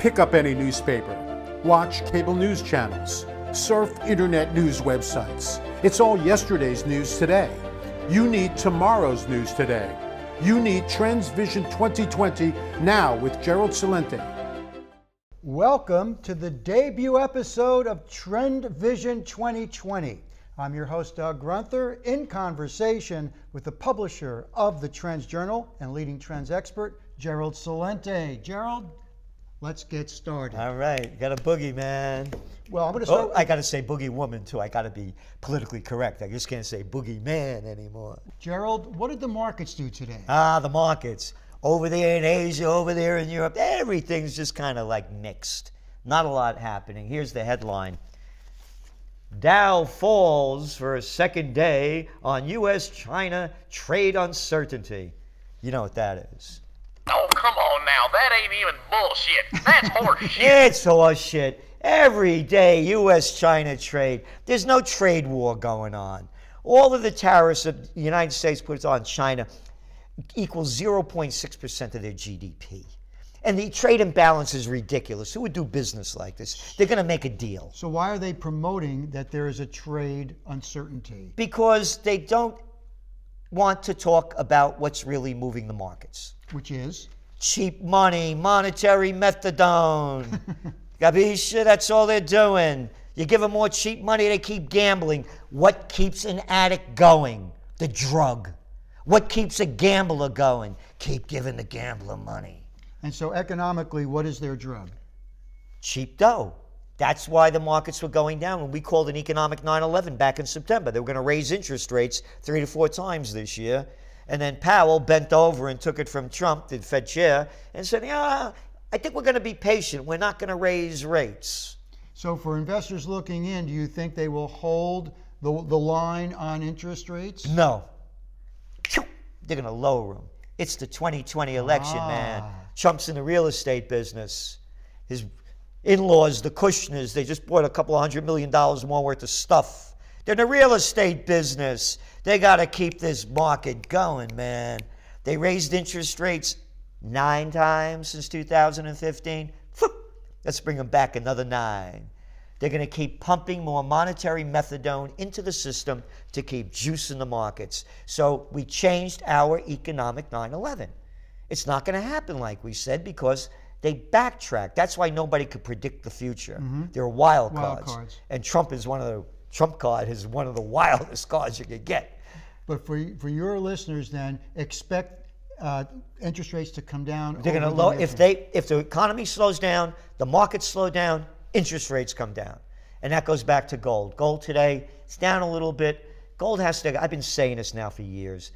Pick up any newspaper, watch cable news channels, surf internet news websites. It's all yesterday's news today. You need tomorrow's news today. You need Trends Vision 2020 now with Gerald Celente. Welcome to the debut episode of Trend Vision 2020. I'm your host, Doug Grunther, in conversation with the publisher of the Trends Journal and leading trends expert, Gerald Celente. Gerald, let's get started. All right, got a boogie, man. Well, I'm going to start. I got to say boogie woman, too. I got to be politically correct. I just can't say boogie man anymore. Gerald, what did the markets do today? The markets. Over there in Asia, over there in Europe, everything's just kind of like mixed. Not a lot happening. Here's the headline. Dow falls for a second day on U.S.-China trade uncertainty. You know what that is. Oh, come on now. That ain't even bullshit. That's horseshit. It's horseshit. Every day, U.S.-China trade. There's no trade war going on. All of the tariffs that the United States puts on China equals 0.6% of their GDP. And the trade imbalance is ridiculous. Who would do business like this? They're going to make a deal. So why are they promoting that there is a trade uncertainty? Because they don't want to talk about what's really moving the markets. Which is? Cheap money, monetary methadone. Gabish, that's all they're doing. You give them more cheap money, they keep gambling. What keeps an addict going? The drug. What keeps a gambler going? Keep giving the gambler money. And so economically, what is their drug? Cheap dough. That's why the markets were going down when we called an economic 9/11 back in September. They were going to raise interest rates 3 to 4 times this year. And then Powell bent over and took it from Trump, the Fed chair, and said, yeah, I think we're going to be patient. We're not going to raise rates. So for investors looking in, do you think they will hold the line on interest rates? No. They're going to lower them. It's the 2020 election, man. Trump's in the real estate business. His in-laws, the Kushners, they just bought a couple of $100 million more worth of stuff. They're in the real estate business. They got to keep this market going, man. They raised interest rates 9 times since 2015. Let's bring them back another 9. They're going to keep pumping more monetary methadone into the system to keep juicing the markets. So we changed our economic 9/11. It's not going to happen like we said because they backtracked. That's why nobody could predict the future. There are wild cards. And Trump is Trump card is one of the wildest cards you could get. But for your listeners then, expect interest rates to come down. They're going to lower if the economy slows down, the markets slow down, interest rates come down. And that goes back to gold. Gold today, it's down a little bit. Gold has to, I've been saying this now for years.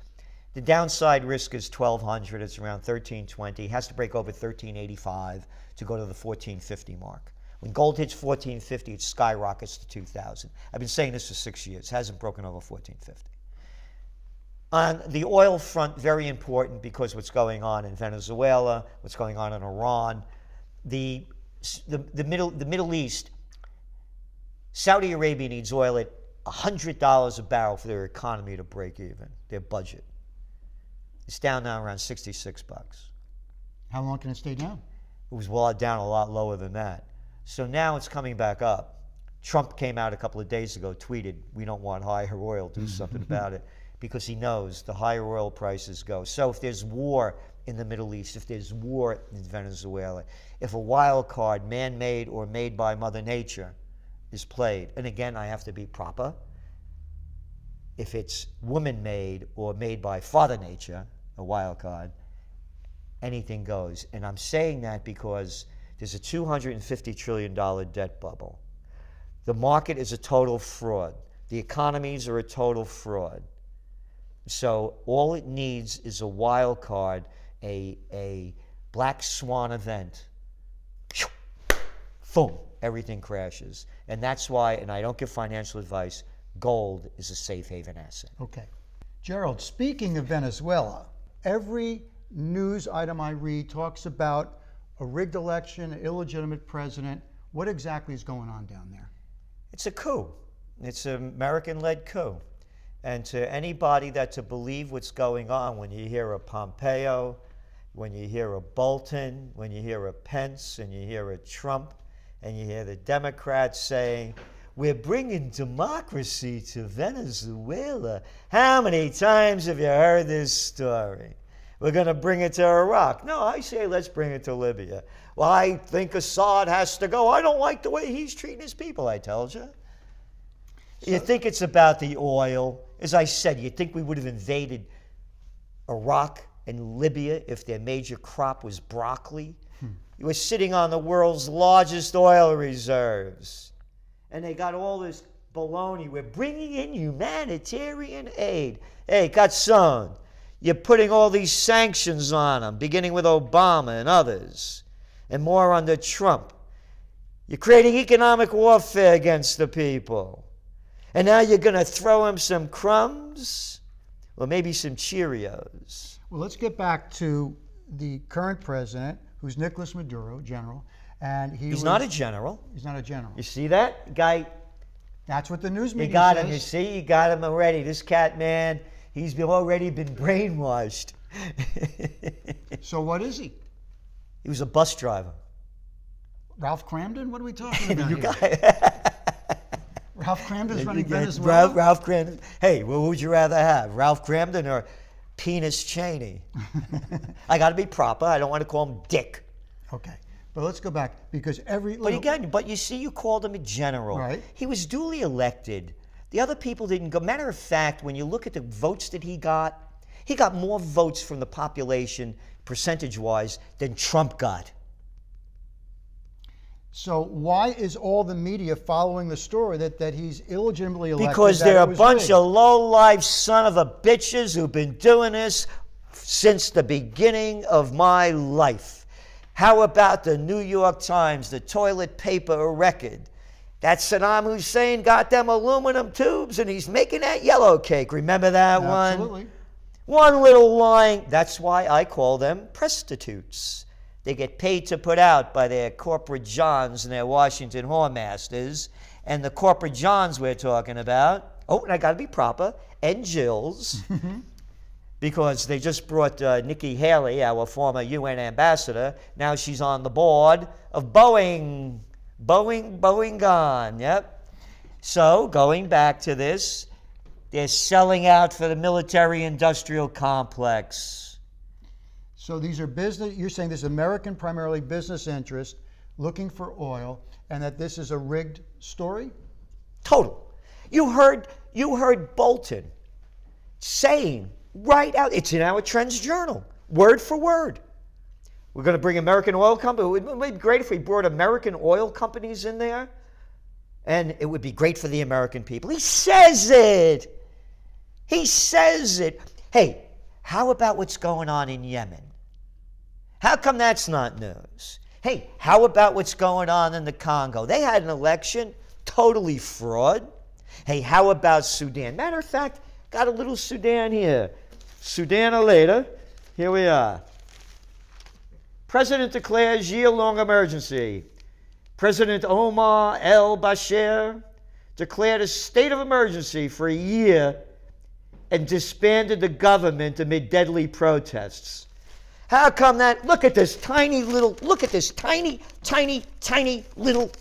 The downside risk is 1,200. It's around 1,320. It has to break over 1,385 to go to the 1,450 mark. When gold hits 1,450, it skyrockets to 2,000. I've been saying this for 6 years. It hasn't broken over 1,450. On the oil front, very important because what's going on in Venezuela, what's going on in Iran, the Middle East, Saudi Arabia needs oil at $100 a barrel for their economy to break even, their budget. It's down now around 66 bucks. How long can it stay down? It was down a lot lower than that. So now it's coming back up. Trump came out a couple of days ago, tweeted, we don't want higher oil, do something about it, because he knows the higher oil prices go. So if there's war in the Middle East, if there's war in Venezuela, if a wild card, man-made or made by Mother Nature, is played, and again, I have to be proper, if it's woman-made or made by Father Nature, a wild card, anything goes. And I'm saying that because there's a $250 trillion debt bubble. The market is a total fraud. The economies are a total fraud. So all it needs is a wild card, a black swan event. Boom, everything crashes. And that's why, and I don't give financial advice, gold is a safe haven asset. Okay. Gerald, speaking of Venezuela, every news item I read talks about a rigged election, an illegitimate president. What exactly is going on down there? It's a coup. It's an American-led coup. And to anybody that to believe what's going on when you hear a Pompeo when you hear a Bolton, when you hear a Pence, and you hear a Trump, and you hear the Democrats saying, we're bringing democracy to Venezuela. How many times have you heard this story? We're going to bring it to Iraq. No, I say let's bring it to Libya. Well, I think Assad has to go. I don't like the way he's treating his people, I told you. You think it's about the oil. As I said, you think we would have invaded Iraq and Libya if their major crop was broccoli? You were sitting on the world's largest oil reserves. And they got all this baloney. We're bringing in humanitarian aid. Hey, Gatson, you're putting all these sanctions on them, beginning with Obama and others, and more under Trump. You're creating economic warfare against the people. And now you're going to throw them some crumbs? Or maybe some Cheerios. Well, let's get back to the current president, who's Nicolas Maduro, general. And he's not a general. He's not a general. You see that guy? That's what the news media You got says. him. You see, you got him already. This cat man, he's already been brainwashed. So what is he? He was a bus driver. Ralph Cramden? What are we talking about You here? got it. Ralph Cramden's running Venezuela? Ralph Cramden. Hey, what would you rather have, Ralph Cramden or Penis Cheney? I got to be proper. I don't want to call him Dick. Okay. But let's go back, because But you see, you called him a general. Right. He was duly elected. The other people didn't go. Matter of fact, when you look at the votes that he got more votes from the population, percentage-wise, than Trump got. So why is all the media following the story that he's illegitimately elected? Because they're a bunch of low-life son of a bitches who've been doing this since the beginning of my life. How about the New York Times, the toilet paper record? That Saddam Hussein got them aluminum tubes and he's making that yellow cake. Remember that one? Absolutely. One little line. That's why I call them prostitutes. They get paid to put out by their corporate Johns and their Washington whoremasters. And the corporate Johns we're talking about, oh, and I got to be proper, and Jills. Because they just brought Nikki Haley, our former UN ambassador. Now she's on the board of Boeing. Boeing gone, yep. So going back to this, they're selling out for the military-industrial complex. So these are business, you're saying this is American, primarily business interest, looking for oil, and that this is a rigged story? Total. You heard Bolton saying, right out, it's in our Trends Journal, word for word. We're going to bring American oil companies. It would be great if we brought American oil companies in there, and it would be great for the American people. He says it. He says it. Hey, how about what's going on in Yemen? How come that's not news? Hey, how about what's going on in the Congo? They had an election, totally fraud. Hey, how about Sudan? Matter of fact, got a little Sudan here. Sudan or later. Here we are. President declares year-long emergency. President Omar el-Bashir declared a state of emergency for a year and disbanded the government amid deadly protests. How come that? Look at this tiny little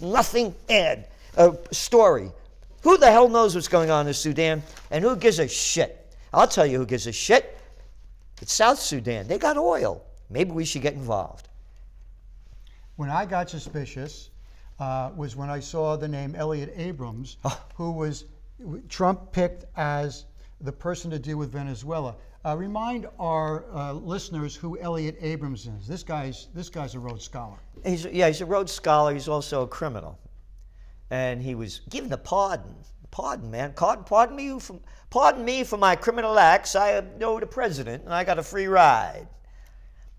nothing ad story. Who the hell knows what's going on in Sudan, and who gives a shit? I'll tell you who gives a shit. It's South Sudan. They got oil. Maybe we should get involved. When I got suspicious was when I saw the name Elliott Abrams, who was Trump picked as the person to deal with Venezuela. Remind our listeners who Elliott Abrams is. This guy's a Rhodes Scholar. He's a Rhodes Scholar. He's also a criminal. And he was given a pardon. Pardon, man. Pardon me for my criminal acts. I know the president, and I got a free ride.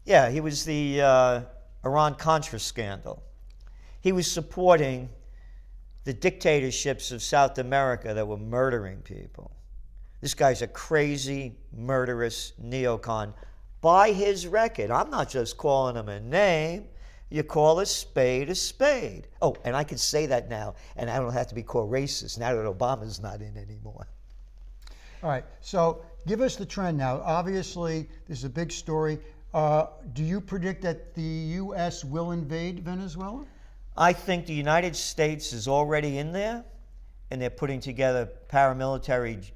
Yeah, he was the Iran-Contra scandal. He was supporting the dictatorships of South America that were murdering people. This guy's a crazy, murderous neocon by his record. I'm not just calling him a name. You call a spade a spade. Oh, and I can say that now, and I don't have to be called racist now that Obama's not in anymore. All right, so give us the trend now. Obviously, this is a big story. Do you predict that the U.S. will invade Venezuela? I think the United States is already in there, and they're putting together paramilitary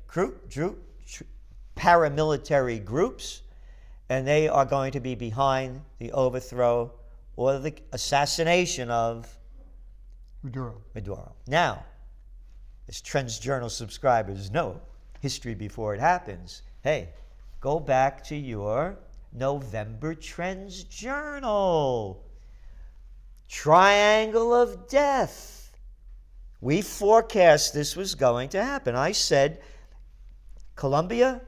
groups, and they are going to be behind the overthrow or the assassination of Maduro. Now, as Trends Journal subscribers know, history before it happens. Hey, go back to your November Trends Journal. Triangle of Death. We forecast this was going to happen. I said Colombia,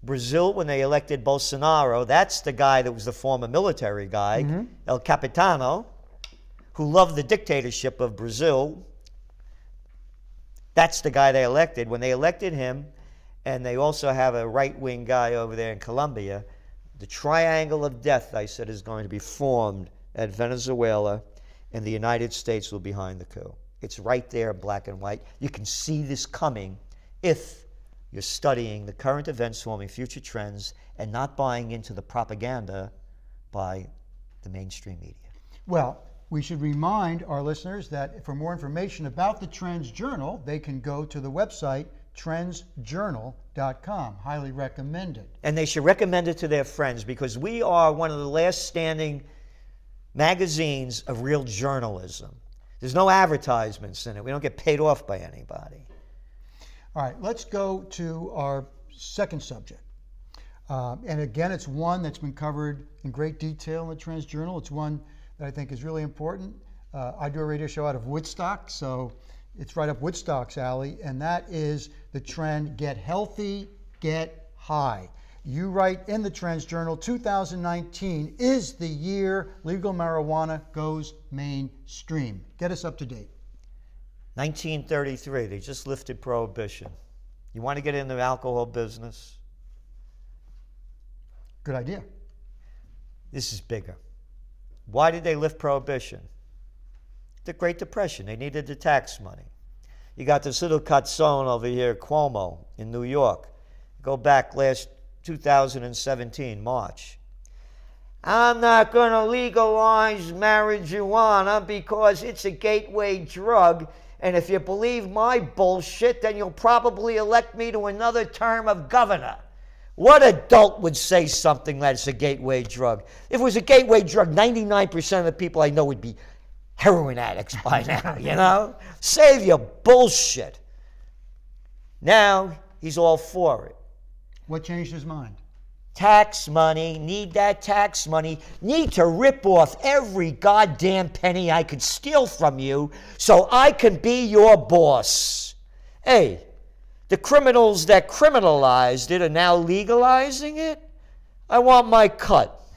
Brazil, when they elected Bolsonaro, that's the guy that was the former military guy, El Capitano, who loved the dictatorship of Brazil. That's the guy they elected. When they elected him, and they also have a right-wing guy over there in Colombia, the triangle of death, I said, is going to be formed at Venezuela, and the United States will be behind the coup. It's right there in black and white. You can see this coming if you're studying the current events forming future trends and not buying into the propaganda by the mainstream media. Well, we should remind our listeners that for more information about the Trends Journal, they can go to the website trendsjournal.com. Highly recommended. And they should recommend it to their friends, because we are one of the last standing magazines of real journalism. There's no advertisements in it. We don't get paid off by anybody. All right, let's go to our second subject. And again, it's one that's been covered in great detail in the Trends Journal. It's one that I think is really important. I do a radio show out of Woodstock, so it's right up Woodstock's alley, and that is the trend, get healthy, get high. You write in the Trends Journal, 2019 is the year legal marijuana goes mainstream. Get us up to date. 1933, they just lifted prohibition. You want to get in the alcohol business? Good idea. This is bigger. Why did they lift prohibition? The Great Depression. They needed the tax money. You got this little cazzone over here, Cuomo, in New York. Go back last 2017, March. I'm not going to legalize marijuana because it's a gateway drug, and if you believe my bullshit, then you'll probably elect me to another term of governor. What adult would say something that's a gateway drug? If it was a gateway drug, 99% of the people I know would be heroin addicts by now, you know? Save your bullshit. Now, he's all for it. What changed his mind? Tax money, need that tax money, need to rip off every goddamn penny I could steal from you so I can be your boss. Hey, the criminals that criminalized it are now legalizing it. I want my cut.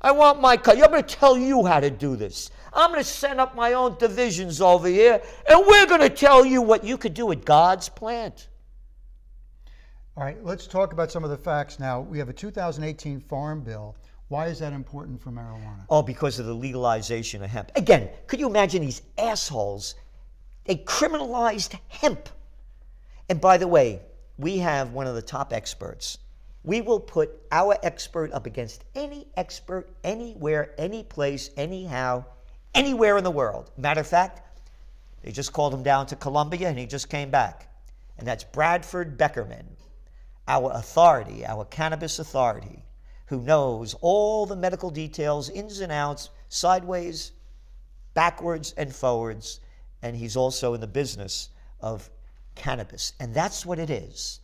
I want my cut. I'm going to tell you how to do this. I'm going to set up my own divisions over here, and we're going to tell you what you could do at God's plant. All right, let's talk about some of the facts now. We have a 2018 Farm Bill. Why is that important for marijuana? Oh, because of the legalization of hemp. Again, could you imagine these assholes? They criminalized hemp. And by the way, we have one of the top experts. We will put our expert up against any expert, anywhere, any place, anyhow, anywhere in the world. Matter of fact, they just called him down to Colombia, and he just came back. And that's Bradford Beckerman, our authority, our cannabis authority, who knows all the medical details, ins and outs, sideways, backwards, and forwards. And he's also in the business of cannabis. And that's what it is.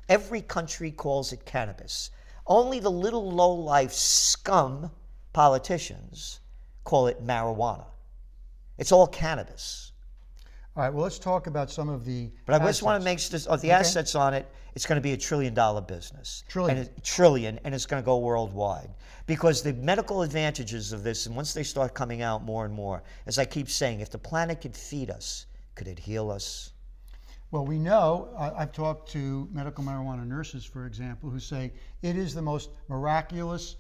Every country calls it cannabis. Only the little low-life scum politicians call it marijuana. It's all cannabis. All right, well, let's talk about some of the But I just want to make this, of the assets on it, it's going to be $1 trillion business. Trillion. And it's going to go worldwide. Because the medical advantages of this, and once they start coming out more and more, as I keep saying, if the planet could feed us, could it heal us? Well, we know, I've talked to medical marijuana nurses, for example, who say it is the most miraculous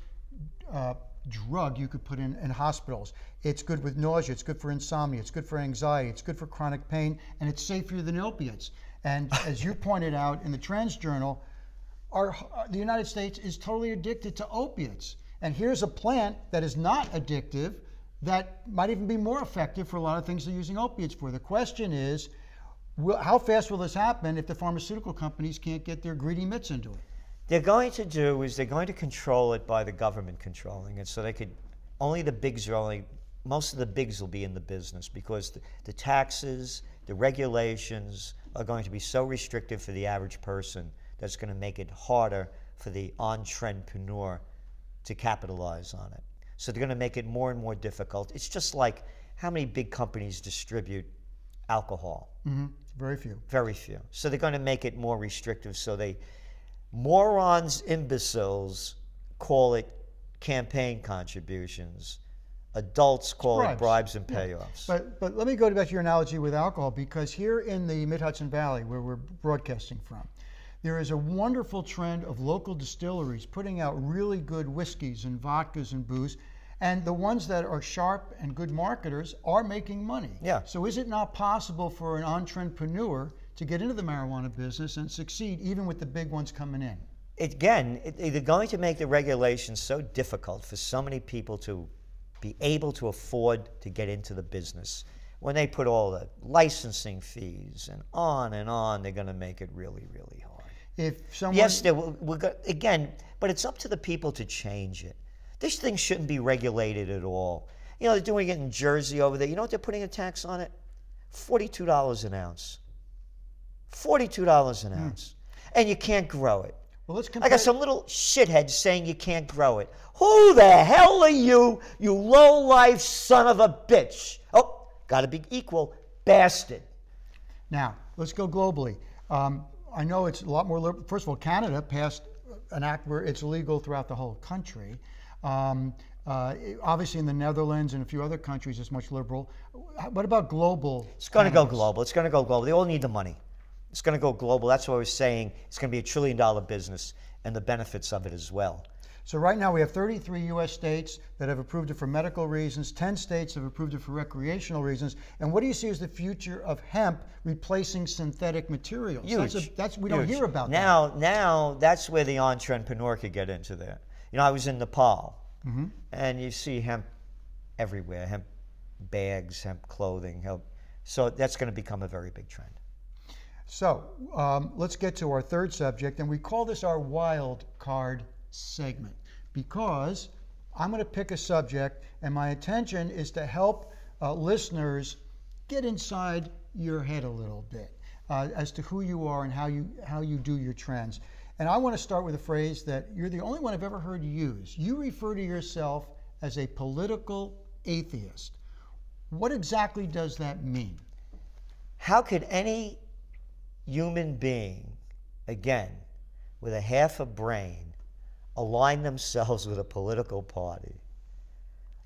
drug you could put in hospitals. It's good with nausea, it's good for insomnia, it's good for anxiety, it's good for chronic pain, and it's safer than opiates. And as you pointed out in the Trends Journal, the United States is totally addicted to opiates. And here's a plant that is not addictive that might even be more effective for a lot of things they're using opiates for. The question is, how fast will this happen if the pharmaceutical companies can't get their greedy mitts into it? They're going to control it by the government controlling it, so they could, most of the bigs will be in the business because the taxes, the regulations are going to be so restrictive for the average person that's going to make it harder for the on-trendpreneur to capitalize on it. So they're going to make it more and more difficult. It's just like how many big companies distribute alcohol? Mm-hmm. Very few. Very few. So they're going to make it more restrictive. So morons, imbeciles call it campaign contributions. Adults call it bribes and payoffs. But let me go back to your analogy with alcohol, because here in the Mid-Hudson Valley, where we're broadcasting from, there is a wonderful trend of local distilleries putting out really good whiskeys and vodkas and booze, and the ones that are sharp and good marketers are making money. Yeah. So is it not possible for an entrepreneur to get into the marijuana business and succeed even with the big ones coming in? Again, they're going to make the regulations so difficult for so many people to be able to afford to get into the business. When they put all the licensing fees and on, they're going to make it really, really hard. If someone... Yes, again, but it's up to the people to change it. This thing shouldn't be regulated at all. You know, they're doing it in Jersey over there. You know what they're putting a tax on it? $42 an ounce. $42 an ounce. And you can't grow it. Well, let's compare... I got some little shitheads saying you can't grow it. Who the hell are you, you low-life son of a bitch? Oh, got to be equal, bastard. Now, let's go globally. I know it's a lot more liberal. First of all, Canada passed an act where it's illegal throughout the whole country. Obviously in the Netherlands and a few other countries it's much liberal. What about global? It's going to go global. It's going to go global. They all need the money. It's going to go global. That's what I was saying. It's going to be $1 trillion business and the benefits of it as well. So right now we have 33 U.S. states that have approved it for medical reasons. 10 states have approved it for recreational reasons. And what do you see as the future of hemp replacing synthetic materials? Huge. We don't hear about that. Now that's where the entrepreneur could get into there. You know, I was in Nepal, and you see hemp everywhere. Hemp bags, hemp clothing. So that's going to become a very big trend. So let's get to our third subject, and we call this our wild card segment, because I'm going to pick a subject, and my intention is to help listeners get inside your head a little bit as to who you are and how you do your trends. And I want to start with a phrase that you're the only one I've ever heard you use. You refer to yourself as a political atheist. What exactly does that mean? How could any human being, again, with a half a brain, align themselves with a political party?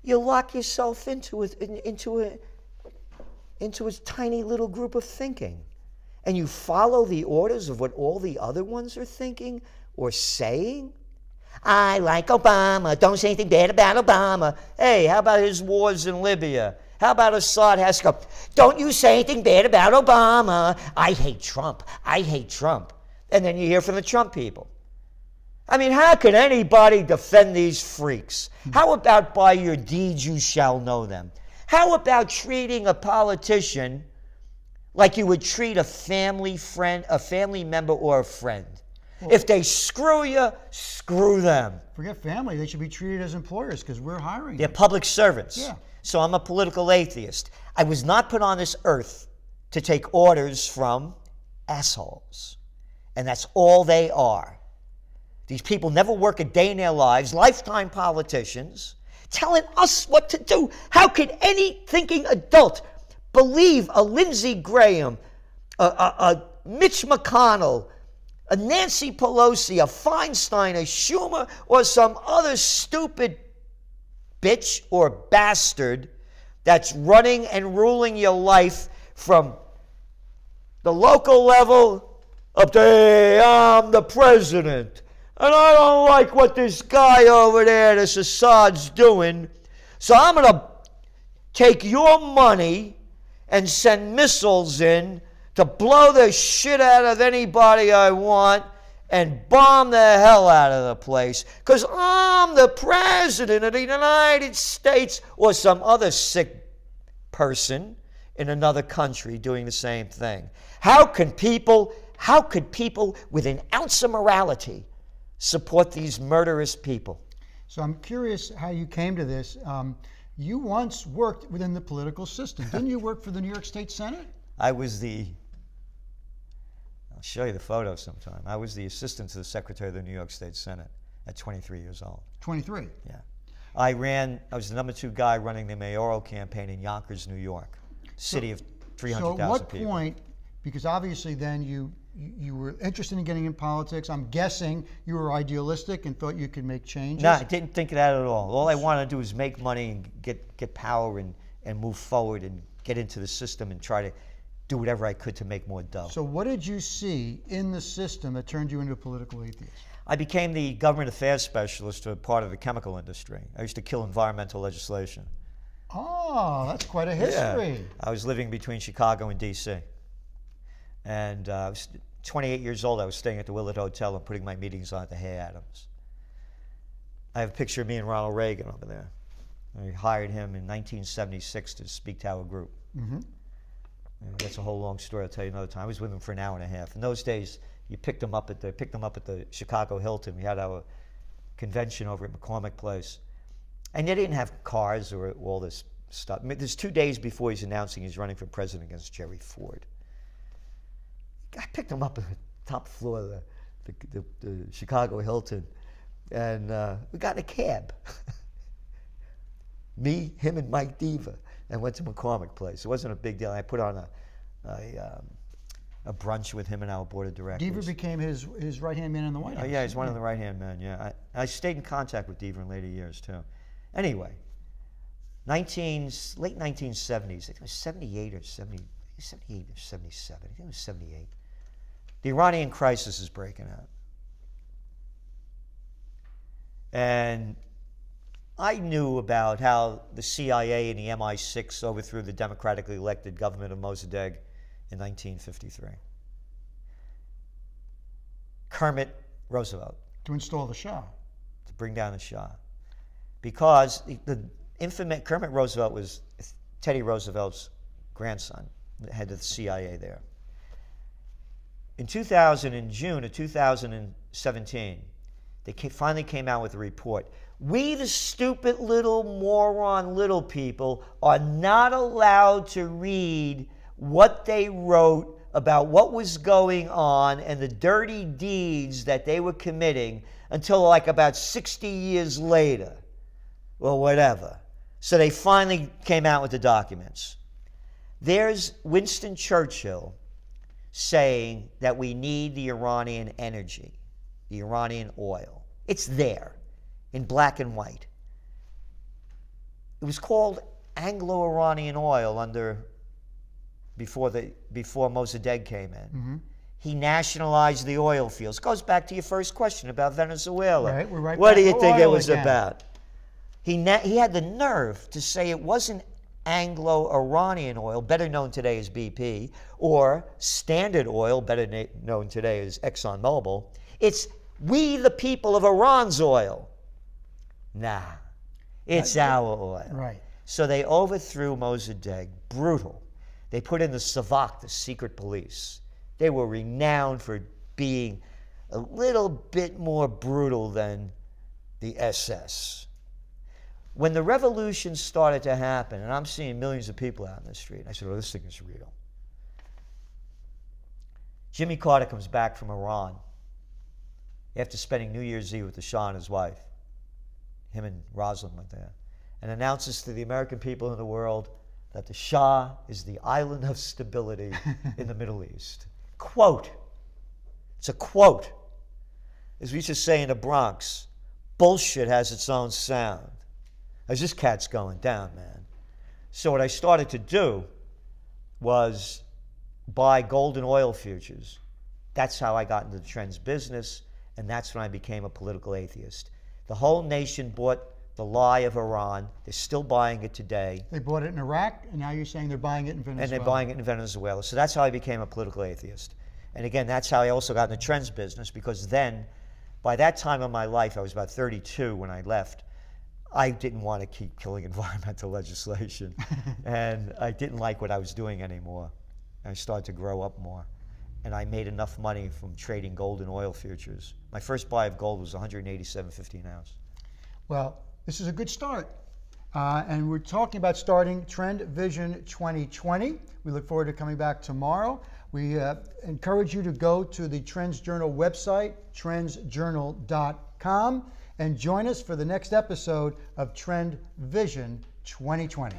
You lock yourself into a tiny little group of thinking, and you follow the orders of what all the other ones are thinking or saying. I like Obama. Don't say anything bad about Obama. Hey, how about his wars in Libya? How about Assad has to go? Don't you say anything bad about Obama. I hate Trump. I hate Trump. And then you hear from the Trump people. I mean, how can anybody defend these freaks? How about by your deeds you shall know them? How about treating a politician like you would treat a family friend, a family member, or a friend? Well, if they screw you, screw them. Forget family. They should be treated as employers because we're hiring They're them. Public servants. Yeah. So I'm a political atheist. I was not put on this earth to take orders from assholes. And that's all they are. These people never work a day in their lives, lifetime politicians, telling us what to do. How could any thinking adult believe a Lindsey Graham, a Mitch McConnell, a Nancy Pelosi, a Feinstein, a Schumer, or some other stupid bitch or bastard that's running and ruling your life from the local level up to, hey, I'm the president, and I don't like what this guy over there, this Assad's doing, so I'm going to take your money and send missiles in to blow the shit out of anybody I want, and bomb the hell out of the place because I'm the president of the United States, or some other sick person in another country doing the same thing. How could people with an ounce of morality support these murderous people? So I'm curious how you came to this. You once worked within the political system. Didn't you work for the New York State Senate? I'll show you the photo sometime. I was the assistant to the Secretary of the New York State Senate at 23 years old. 23? Yeah. I was the number 2 guy running the mayoral campaign in Yonkers, New York, city of 300,000 people. So at what point, because obviously then you were interested in getting in politics. I'm guessing you were idealistic and thought you could make changes. No, I didn't think of that at all. All I wanted to do was make money and get power and move forward and get into the system and try to do whatever I could to make more dough. So what did you see in the system that turned you into a political atheist? I became the government affairs specialist for part of the chemical industry. I used to kill environmental legislation. Oh, that's quite a history. Yeah. I was living between Chicago and D.C. And I was 28 years old. I was staying at the Willard Hotel and putting my meetings on at the Hay Adams. I have a picture of me and Ronald Reagan over there. We hired him in 1976 to speak to our group. Mm-hmm. That's a whole long story. I'll tell you another time. I was with him for an hour and a half. In those days, you picked them up at the Chicago Hilton. We had our convention over at McCormick Place, and they didn't have cars or all this stuff. I mean, there's 2 days before he's announcing he's running for president against Jerry Ford. I picked him up at the top floor of the Chicago Hilton, and we got in a cab. Me, him, and Mike Diva, and went to McCormick Place. It wasn't a big deal. I put on a brunch with him and our board of directors. Diva became his right-hand man in the White House. Oh, yeah, he's one of the right-hand men, yeah. I stayed in contact with Diva in later years, too. Anyway, late 1970s, I think it was 78 or 77. I think it was 78. The Iranian crisis is breaking out. And I knew about how the CIA and the MI6 overthrew the democratically elected government of Mossadegh in 1953. Kermit Roosevelt. To install the Shah. To bring down the Shah. Because Kermit Roosevelt was Teddy Roosevelt's grandson, the head of the CIA there. In June of 2017, they finally came out with a report. We, the stupid little moron little people, are not allowed to read what they wrote about what was going on and the dirty deeds that they were committing until like about 60 years later, or whatever. So they finally came out with the documents. There's Winston Churchill saying that we need the Iranian energy, the Iranian oil. It's there in black and white. It was called Anglo-Iranian oil before Mossadegh came in. Mm-hmm. He nationalized the oil fields. Goes back to your first question about Venezuela. Right, we're right. What do you think it was about? He had the nerve to say it wasn't Anglo-Iranian oil, better known today as BP, or Standard Oil, better known today as ExxonMobil. It's we the people of Iran's oil. Nah, it's our oil. Right. So they overthrew Mossadegh, brutal. They put in the Savak, the secret police. They were renowned for being a little bit more brutal than the SS. When the revolution started to happen, and I'm seeing millions of people out in the street, I said, oh, this thing is real. Jimmy Carter comes back from Iran after spending New Year's Eve with the Shah and his wife. Him and Rosalind went there, and announces to the American people in the world that the Shah is the island of stability in the Middle East. Quote. It's a quote. As we used to say in the Bronx, bullshit has its own sound. As this cat's going down, man. So what I started to do was buy gold and oil futures. That's how I got into the trends business, and that's when I became a political atheist. The whole nation bought the lie of Iran. They're still buying it today. They bought it in Iraq, and now you're saying they're buying it in Venezuela. And they're buying it in Venezuela. So that's how I became a political atheist. And again, that's how I also got in the trends business, because then, by that time of my life, I was about 32 when I left, I didn't want to keep killing environmental legislation. And I didn't like what I was doing anymore. I started to grow up more. And I made enough money from trading gold and oil futures. My first buy of gold was $187.50 an ounce. Well, this is a good start. And we're talking about starting Trend Vision 2020. We look forward to coming back tomorrow. We encourage you to go to the Trends Journal website, trendsjournal.com, and join us for the next episode of Trend Vision 2020.